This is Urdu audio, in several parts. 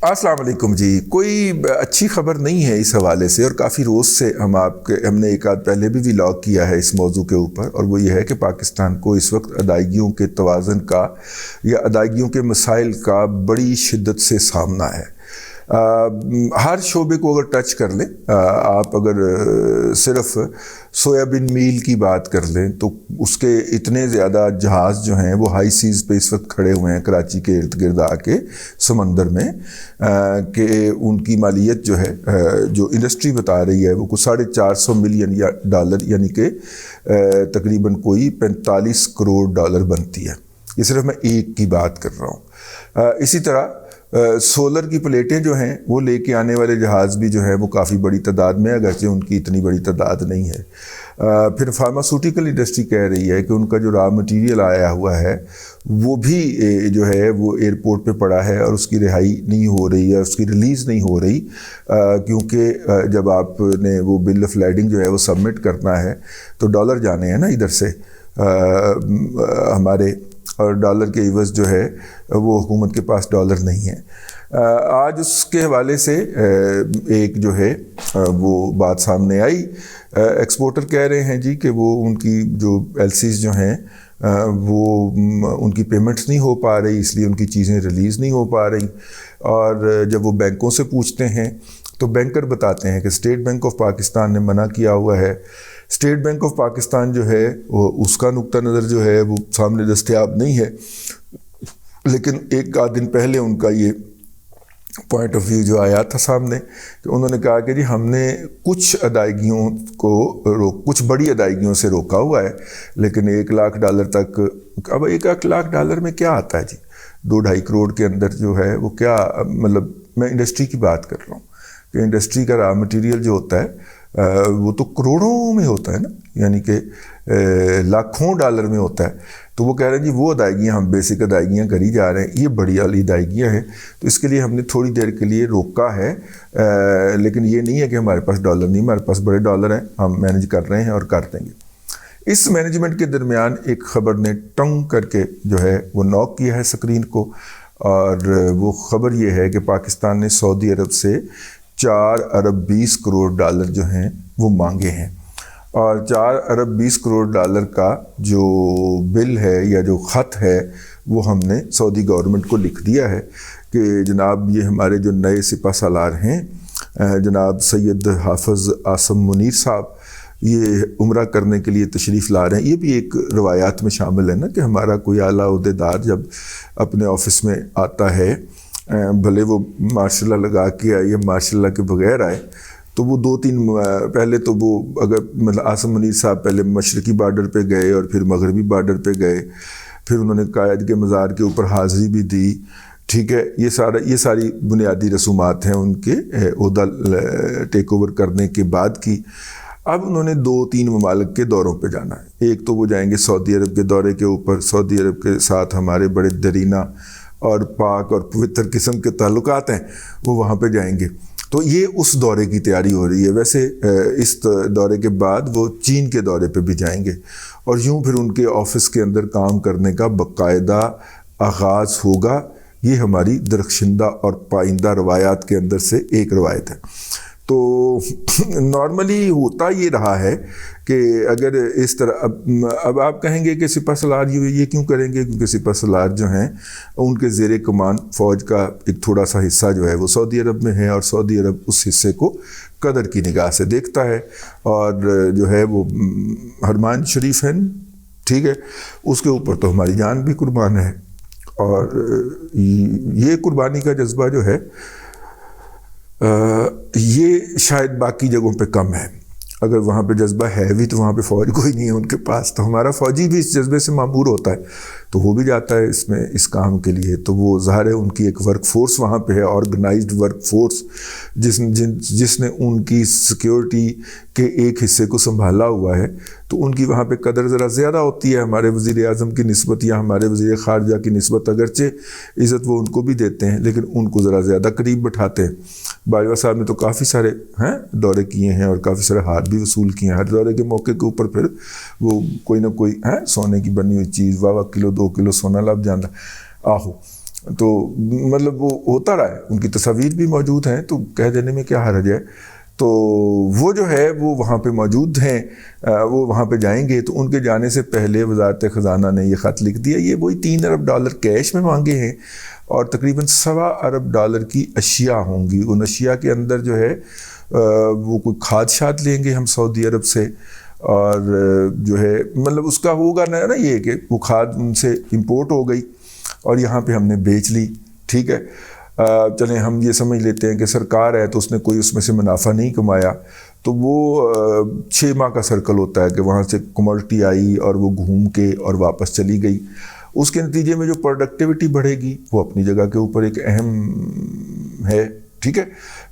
السلام علیکم جی. کوئی اچھی خبر نہیں ہے اس حوالے سے، اور کافی روز سے ہم نے ایک آدھ پہلے بھی ولاگ کیا ہے اس موضوع کے اوپر، اور وہ یہ ہے کہ پاکستان کو اس وقت ادائیگیوں کے توازن کا یا ادائیگیوں کے مسائل کا بڑی شدت سے سامنا ہے. ہر شعبے کو اگر ٹچ کر لیں، آپ اگر صرف سویابین میل کی بات کر لیں تو اس کے اتنے زیادہ جہاز جو ہیں وہ ہائی سیز پہ اس وقت کھڑے ہوئے ہیں کراچی کے ارد گرد آ کے سمندر میں، کہ ان کی مالیت جو ہے جو انڈسٹری بتا رہی ہے وہ کچھ $450 ملین ڈالر، یعنی کہ تقریباً کوئی 45 کروڑ ڈالر بنتی ہے. یہ صرف میں ایک کی بات کر رہا ہوں. اسی طرح سولر کی پلیٹیں جو ہیں وہ لے کے آنے والے جہاز بھی جو ہیں وہ کافی بڑی تعداد میں، اگرچہ ان کی اتنی بڑی تعداد نہیں ہے. پھر فارماسوٹیکل انڈسٹری کہہ رہی ہے کہ ان کا جو را مٹیریل آیا ہوا ہے وہ بھی جو ہے وہ ایئرپورٹ پہ پڑا ہے اور اس کی رہائی نہیں ہو رہی ہے، اس کی ریلیز نہیں ہو رہی، کیونکہ جب آپ نے وہ بل آف لیڈنگ جو ہے وہ سبمٹ کرنا ہے تو ڈالر جانے ہیں نا ادھر سے ہمارے، اور ڈالر کے عوض جو ہے وہ حکومت کے پاس ڈالر نہیں ہے. آج اس کے حوالے سے ایک جو ہے وہ بات سامنے آئی. ایکسپورٹر کہہ رہے ہیں جی کہ وہ ان کی جو ایل سیز جو ہیں وہ ان کی پیمنٹس نہیں ہو پا رہی، اس لیے ان کی چیزیں ریلیز نہیں ہو پا رہی. اور جب وہ بینکوں سے پوچھتے ہیں تو بینکر بتاتے ہیں کہ اسٹیٹ بینک آف پاکستان نے منع کیا ہوا ہے. اسٹیٹ بینک آف پاکستان جو ہے وہ اس کا نقطہ نظر جو ہے وہ سامنے دستیاب نہیں ہے، لیکن ایک آدھ دن پہلے ان کا یہ پوائنٹ آف ویو جو آیا تھا سامنے کہ انہوں نے کہا کہ جی ہم نے کچھ ادائیگیوں کو کچھ بڑی ادائیگیوں سے روکا ہوا ہے، لیکن $1,00,000 تک. اب $1,00,000 میں کیا آتا ہے جی؟ 2-2.5 کروڑ کے اندر جو ہے وہ کیا، مطلب میں انڈسٹری کی بات کر رہا ہوں کہ انڈسٹری کا را مٹیریل جو ہوتا ہے وہ تو کروڑوں میں ہوتا ہے نا، یعنی کہ لاکھوں ڈالر میں ہوتا ہے. تو وہ کہہ رہے ہیں جی وہ ادائیگیاں ہم بیسک ادائیگیاں کری جا رہے ہیں، یہ بڑی والی ادائیگیاں ہیں، تو اس کے لیے ہم نے تھوڑی دیر کے لیے روکا ہے، لیکن یہ نہیں ہے کہ ہمارے پاس ڈالر نہیں، ہمارے پاس بڑے ڈالر ہیں، ہم مینج کر رہے ہیں اور کر دیں گے. اس مینجمنٹ کے درمیان ایک خبر نے ٹنگ کر کے جو ہے وہ نوک کیا ہے اسکرین کو، اور وہ خبر یہ ہے کہ پاکستان نے سعودی عرب سے $4.20 کروڑ جو ہیں وہ مانگے ہیں. اور $4.20 کروڑ کا جو بل ہے یا جو خط ہے وہ ہم نے سعودی گورنمنٹ کو لکھ دیا ہے کہ جناب یہ ہمارے جو نئے سپہ سالار ہیں جناب سید حافظ عاصم منیر صاحب، یہ عمرہ کرنے کے لیے تشریف لا رہے ہیں. یہ بھی ایک روایات میں شامل ہے نا کہ ہمارا کوئی اعلیٰ عہدیدار جب اپنے آفس میں آتا ہے، بھلے وہ ماشاء اللہ لگا کے آئے یا ماشاء اللہ کے بغیر آئے، تو وہ 2-3 پہلے تو وہ اگر مطلب عاصم منیر صاحب پہلے مشرقی بارڈر پہ گئے اور پھر مغربی بارڈر پہ گئے، پھر انہوں نے قائد کے مزار کے اوپر حاضری بھی دی، ٹھیک ہے. یہ ساری بنیادی رسومات ہیں ان کے عہدہ ٹیک اوور کرنے کے بعد کی. اب انہوں نے 2-3 ممالک کے دوروں پہ جانا ہے. ایک تو وہ جائیں گے سعودی عرب کے دورے کے اوپر، سعودی عرب کے ساتھ ہمارے بڑے درینہ اور پاک اور پوتر قسم کے تعلقات ہیں، وہ وہاں پہ جائیں گے. تو یہ اس دورے کی تیاری ہو رہی ہے. ویسے اس دورے کے بعد وہ چین کے دورے پہ بھی جائیں گے، اور یوں پھر ان کے آفس کے اندر کام کرنے کا باقاعدہ آغاز ہوگا. یہ ہماری درخشندہ اور پائندہ روایات کے اندر سے ایک روایت ہے. تو نارملی ہوتا یہ رہا ہے کہ اگر اس طرح اب آپ کہیں گے کہ سپہ سالار یہ کیوں کریں گے، کیونکہ سپہ سالار جو ہیں ان کے زیر کمان فوج کا ایک تھوڑا سا حصہ جو ہے وہ سعودی عرب میں ہے، اور سعودی عرب اس حصے کو قدر کی نگاہ سے دیکھتا ہے، اور جو ہے وہ حرمان شریف ہے، ٹھیک ہے، اس کے اوپر تو ہماری جان بھی قربان ہے. اور یہ قربانی کا جذبہ جو ہے یہ شاید باقی جگہوں پہ کم ہے. اگر وہاں پہ جذبہ ہے بھی تو وہاں پہ فوج کوئی نہیں ہے ان کے پاس، تو ہمارا فوجی بھی اس جذبے سے معمور ہوتا ہے، تو وہ بھی جاتا ہے اس میں اس کام کے لیے. تو وہ ظاہر ہے ان کی ایک ورک فورس وہاں پہ ہے، آرگنائزڈ ورک فورس، جس نے ان کی سیکیورٹی کے ایک حصے کو سنبھالا ہوا ہے. تو ان کی وہاں پہ قدر ذرا زیادہ ہوتی ہے ہمارے وزیر اعظم کی نسبت یا ہمارے وزیر خارجہ کی نسبت. اگرچہ عزت وہ ان کو بھی دیتے ہیں لیکن ان کو ذرا زیادہ قریب بٹھاتے ہیں. باجوہ صاحب نے تو کافی سارے دورے کیے ہیں اور کافی سارے ہاتھ بھی وصول کیے ہیں. ہر دورے کے موقع کے اوپر پھر وہ کوئی نہ کوئی سونے کی بنی ہوئی چیز 1 کلو 2 کلو سونا لب جانا آہو. تو مطلب وہ ہوتا رہا ہے، ان کی تصاویر بھی موجود ہیں تو کہہ دینے میں کیا حرج ہے. تو وہ جو ہے وہ وہاں پہ موجود ہیں، وہ وہاں پہ جائیں گے. تو ان کے جانے سے پہلے وزارت خزانہ نے یہ خط لکھ دیا. یہ وہی $3 ارب کیش میں مانگے ہیں اور تقریباً $1.25 ارب کی اشیاء ہوں گی. ان اشیاء کے اندر جو ہے وہ کوئی کھاد شاد لیں گے ہم سعودی عرب سے، اور جو ہے مطلب اس کا ہوگا نا یہ کہ وہ کھاد ان سے امپورٹ ہو گئی اور یہاں پہ ہم نے بیچ لی. ٹھیک ہے، چلیں ہم یہ سمجھ لیتے ہیں کہ سرکار ہے تو اس نے کوئی اس میں سے منافع نہیں کمایا، تو وہ 6 ماہ کا سرکل ہوتا ہے کہ وہاں سے کموڈٹی آئی اور وہ گھوم کے اور واپس چلی گئی. اس کے نتیجے میں جو پروڈکٹیوٹی بڑھے گی وہ اپنی جگہ کے اوپر ایک اہم ہے. ٹھیک ہے،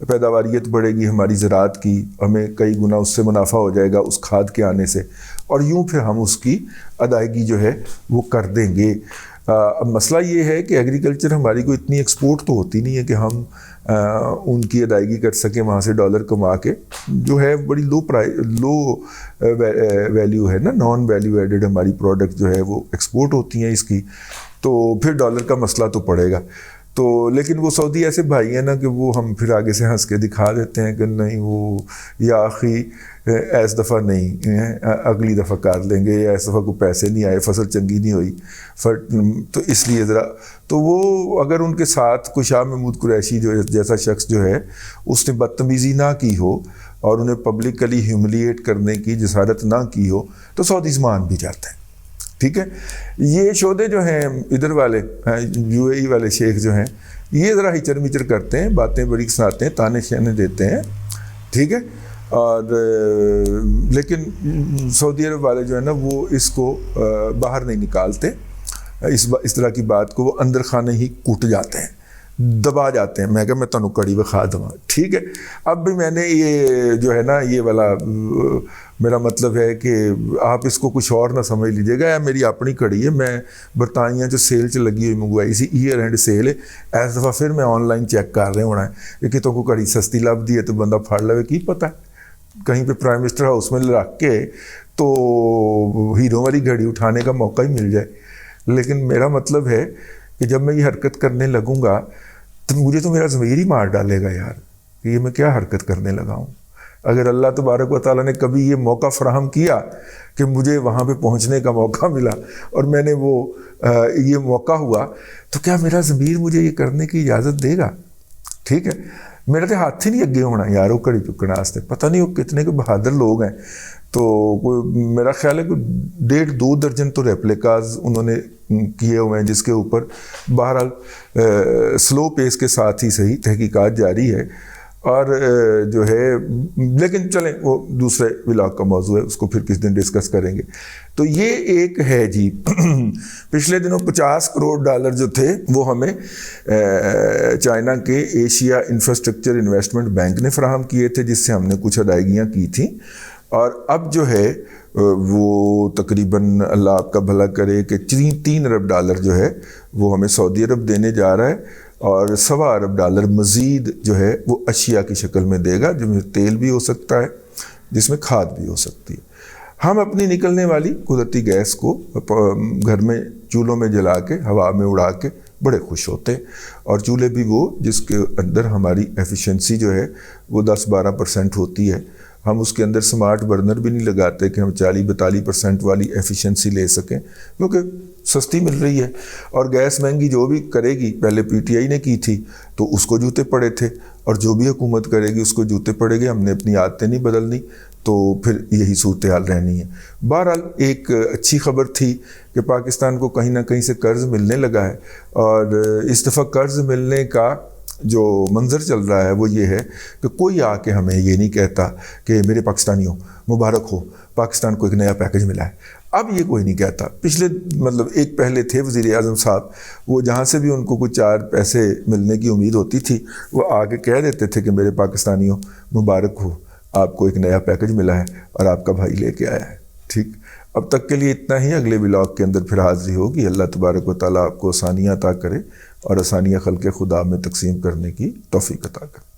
پیداواریت بڑھے گی ہماری زراعت کی، ہمیں کئی گنا اس سے منافع ہو جائے گا اس کھاد کے آنے سے، اور یوں پھر ہم اس کی ادائیگی جو ہے وہ کر دیں گے. اب مسئلہ یہ ہے کہ ایگریکلچر ہماری کو اتنی ایکسپورٹ تو ہوتی نہیں ہے کہ ہم ان کی ادائیگی کر سکیں وہاں سے ڈالر کما کے. جو ہے بڑی لو ویلیو ہے نا، نان ویلیو ایڈڈ ہماری پروڈکٹ جو ہے وہ ایکسپورٹ ہوتی ہیں اس کی، تو پھر ڈالر کا مسئلہ تو پڑے گا. تو لیکن وہ سعودی ایسے بھائی ہیں نا کہ وہ ہم پھر آگے سے ہنس کے دکھا دیتے ہیں کہ نہیں وہ یا آخری ایس دفعہ نہیں، اگلی دفعہ کر لیں گے، یا اس دفعہ کو پیسے نہیں آئے، فصل چنگی نہیں ہوئی، تو اس لیے ذرا. تو وہ اگر ان کے ساتھ کوئی شاہ محمود قریشی جو جیسا شخص جو ہے اس نے بدتمیزی نہ کی ہو اور انہیں پبلکلی ہیوملیٹ کرنے کی جسارت نہ کی ہو تو سعودیز مان بھی جاتے ہیں. ٹھیک ہے، یہ شودے جو ہیں ادھر والے UAE والے شیخ جو ہیں یہ ذرا ہچر میچر کرتے ہیں، باتیں بڑی سناتے ہیں، تانے شانے دیتے ہیں. ٹھیک ہے، اور لیکن سعودی عرب والے جو ہے نا وہ اس کو باہر نہیں نکالتے، اس طرح کی بات کو وہ اندر خانے ہی کوٹ جاتے ہیں، دبا جاتے ہیں. میں کہا میں تنو کڑی بخا دوں. ٹھیک ہے، اب بھی میں نے یہ جو ہے نا یہ والا میرا مطلب ہے کہ آپ اس کو کچھ اور نہ سمجھ لیجیے گا، میری اپنی کڑی ہے. میں برطانیہ جو سیل چ لگی ہوئی منگوائی سی، ایئر اینڈ سیل ہے. اس دفعہ پھر میں آن لائن چیک کر رہے ہونا ہے کہ تو کو کڑی سستی لب دی ہے تو بندہ پھڑ لوے، کی پتہ کہیں پہ پرائم منسٹر ہاؤس میں رکھ کے تو ہیرو والی گھڑی اٹھانے کا موقع ہی مل جائے. لیکن میرا مطلب ہے کہ جب میں یہ حرکت کرنے لگوں گا تو مجھے تو میرا ضمیر ہی مار ڈالے گا یار کہ یہ میں کیا حرکت کرنے لگا ہوں. اگر اللہ تبارک و تعالیٰ نے کبھی یہ موقع فراہم کیا کہ مجھے وہاں پہ پہنچنے کا موقع ملا اور میں نے وہ یہ موقع ہوا تو کیا میرا ضمیر مجھے یہ کرنے کی اجازت دے گا؟ ٹھیک ہے، میرا تو ہاتھ ہی نہیں اگے ہونا یار وہ کڑی چکنا واسطے. پتہ نہیں وہ کتنے کے بہادر لوگ ہیں. تو کوئی میرا خیال ہے کہ 1.5-2 درجن تو ریپلیکاز انہوں نے کیے ہوئے ہیں جس کے اوپر بہرحال سلو پیس کے ساتھ ہی صحیح تحقیقات جاری ہے. اور جو ہے لیکن چلیں وہ دوسرے ولاگ کا موضوع ہے، اس کو پھر کس دن ڈسکس کریں گے. تو یہ ایک ہے جی پچھلے دنوں $50 کروڑ جو تھے وہ ہمیں چائنا کے ایشیا انفراسٹرکچر انویسٹمنٹ بینک نے فراہم کیے تھے، جس سے ہم نے کچھ ادائیگیاں کی تھیں. اور اب جو ہے وہ تقریباً اللہ آپ کا بھلا کرے کہ $3 ارب جو ہے وہ ہمیں سعودی عرب دینے جا رہا ہے، اور $1.25 ارب مزید جو ہے وہ اشیاء کی شکل میں دے گا، جس میں تیل بھی ہو سکتا ہے، جس میں کھاد بھی ہو سکتی ہے. ہم اپنی نکلنے والی قدرتی گیس کو گھر میں چولہوں میں جلا کے ہوا میں اڑا کے بڑے خوش ہوتے ہیں. اور چولہے بھی وہ جس کے اندر ہماری ایفیشنسی جو ہے وہ 10-12% ہوتی ہے. ہم اس کے اندر سمارٹ برنر بھی نہیں لگاتے کہ ہم 40-42% والی ایفیشنسی لے سکیں، کیونکہ سستی مل رہی ہے. اور گیس مہنگی جو بھی کرے گی، پہلے PTI نے کی تھی تو اس کو جوتے پڑے تھے، اور جو بھی حکومت کرے گی اس کو جوتے پڑے گے. ہم نے اپنی عادتیں نہیں بدلنی تو پھر یہی صورتحال رہنی ہے. بہرحال ایک اچھی خبر تھی کہ پاکستان کو کہیں نہ کہیں سے قرض ملنے لگا ہے، اور اس دفعہ قرض ملنے کا جو منظر چل رہا ہے وہ یہ ہے کہ کوئی آ کے ہمیں یہ نہیں کہتا کہ میرے پاکستانیوں مبارک ہو، پاکستان کو ایک نیا پیکج ملا ہے. اب یہ کوئی نہیں کہتا. پچھلے مطلب ایک پہلے تھے وزیر اعظم صاحب، وہ جہاں سے بھی ان کو کچھ 4 پیسے ملنے کی امید ہوتی تھی وہ آ کے کہہ دیتے تھے کہ میرے پاکستانیوں مبارک ہو، آپ کو ایک نیا پیکج ملا ہے اور آپ کا بھائی لے کے آیا ہے. ٹھیک، اب تک کے لیے اتنا ہی. اگلے ولاگ کے اندر پھر حاضری ہوگی. اللہ تبارک و تعالیٰ آپ کو آسانیاں عطا کرے اور آسانیاں خلق خدا میں تقسیم کرنے کی توفیق عطا کرے.